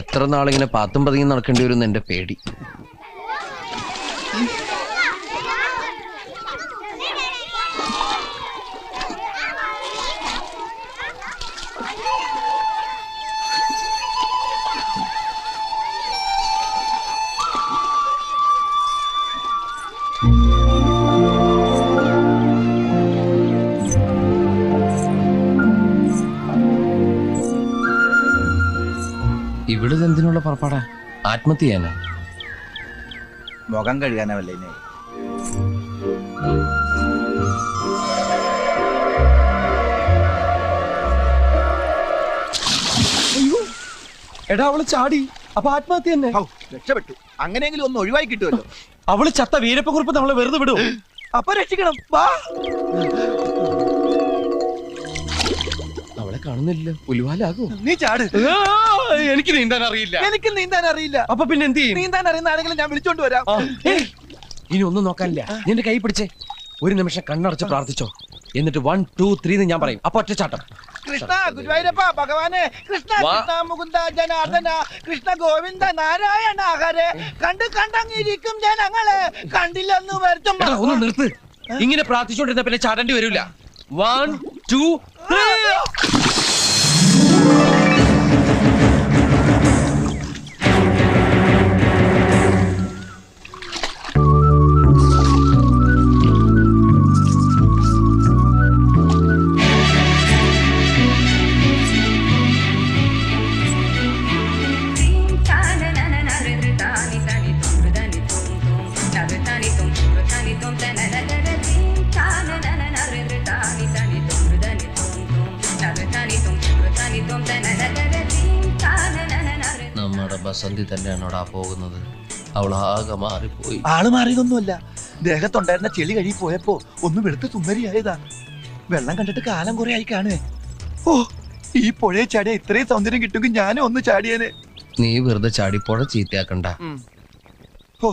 എത്ര നാളിങ്ങനെ പാത്തും പതിയും നടക്കേണ്ടി വരും എന്റെ പേടി. ഇവിടുന്ന് എന്തിനുള്ള പുറപ്പാടാ? ആത്മഹത്യ ചെയ്യാനാ? മുഖം കഴുകാനല്ലേ? എടാ അവള് ചാടി, അപ്പൊ ആത്മഹത്യ തന്നെ. രക്ഷപ്പെട്ടു. അങ്ങനെയെങ്കിലും ഒന്ന് ഒഴിവായി കിട്ടുമല്ലോ. അവള് ചത്ത വീരപ്പക്കുറിപ്പ് നമ്മളെ വെറുതെ വിടും. അപ്പൊ രക്ഷിക്കണം. വാ. അവളെ കാണുന്നില്ല. പുലിവാലാകൂ. നീ ചാട്. എനിക്ക് നീന്താൻ അറിയില്ല. എനിക്ക് നീന്താൻ അറിയില്ല. അപ്പൊ പിന്നെ എന്ത് ചെയ്യും? നീന്താൻ അറിയുന്ന ആരെങ്കിലും ഞാൻ വിളിച്ചോണ്ട് വരാം. ഇനി ഒന്നും നോക്കാനില്ല. നിന്റെ കൈ പിടിച്ചേ ഒരു നിമിഷം കണ്ണടച്ച് പ്രാർത്ഥിച്ചോ. എന്നിട്ട് 1 2 3 ഞാൻ പറയും. അപ്പൊ ഒറ്റച്ചാട്ടം. കൃഷ്ണ ഗുരുവായൂരപ്പ ഭഗവാനെ, കൃഷ്ണ കൃഷ്ണ മുകുന്ദ ജനാർദ്ദന, കൃഷ്ണ ഗോവിന്ദ നാരായണ ഹരേ. കണ്ടങ്ങിരിക്കും ജനങ്ങളെ, കണ്ടില്ലെന്ന് വരുത്തും. ഒന്ന് നിർത്ത്. ഇങ്ങനെ പ്രാർത്ഥിച്ചോണ്ടിരുന്ന പിന്നെ ചാടേണ്ടി വരില്ല. 1 2 നമ്മുടെ ബസന്തി തന്നെയാണോടാ പോകുന്നത്? അവൾ ആകെ മാറിപ്പോയി. ആള് മാറിയതൊന്നുമല്ല, ദേഹത്തുണ്ടായിരുന്ന ചെളി കഴുകി പോയപ്പോ ഒന്ന് വെളുത്ത് സുന്ദരിയായതാ. വെള്ളം കണ്ടിട്ട് കാലം കുറെ ആയി കാണുവേ. ഓ, ഈ പുഴയെ ചാടിയ ഇത്രയും സൗന്ദര്യം കിട്ടുമെങ്കിൽ ഞാനും ഒന്ന് ചാടിയേനെ. നീ വെറുതെ ചാടി പുഴ ചീത്തയാക്കണ്ട. ഓ